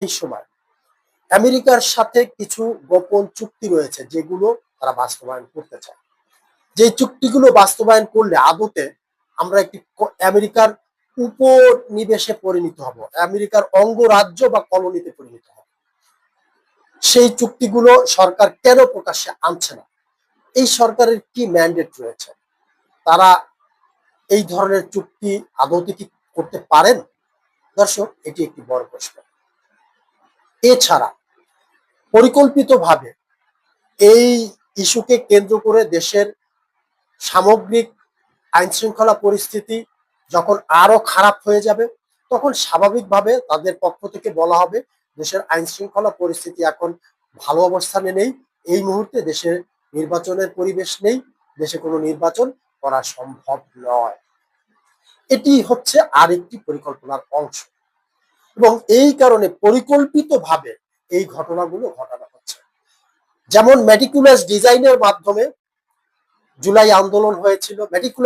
এই সময় আমেরিকার সাথে কিছু গোপন চুক্তি রয়েছে যেগুলো তারা বাস্তবায়ন করতে চায়। যে চুক্তিগুলো বাস্তবায়ন করলে আদতে আমরা একটি আমেরিকার উপনিবেশে পরিণত হব, আমেরিকার অঙ্গরাজ্য বা কলোনিতে পরিণত হব। সেই চুক্তিগুলো সরকার কেন প্রকাশ্যে আনছে না? এই সরকারের কি ম্যান্ডেট রয়েছে? তারা এই ধরনের চুক্তি আদতে কি করতে পারেন? দর্শক, এটি একটি বড় প্রশ্ন। এছাড়া পরিকল্পিতভাবে এই ইস্যুকে কেন্দ্র করে দেশের সামগ্রিক আইন শৃঙ্খলা পরিস্থিতি যখন আরো খারাপ হয়ে যাবে, তখন স্বাভাবিকভাবে তাদের পক্ষ থেকে বলা হবে দেশের আইন শৃঙ্খলা পরিস্থিতি এখন ভালো অবস্থানে নেই, এই মুহূর্তে দেশের নির্বাচনের পরিবেশ নেই, দেশে কোনো নির্বাচন করা সম্ভব নয়। এটি হচ্ছে আরেকটি পরিকল্পনার অংশ এবং এই কারণে পরিকল্পিতভাবে এই ঘটনাগুলো ঘটানো হচ্ছে। যেমন মেটিকুলাস ডিজাইনের মাধ্যমে জুলাই আন্দোলন হয়েছিল, মেটিকুলাস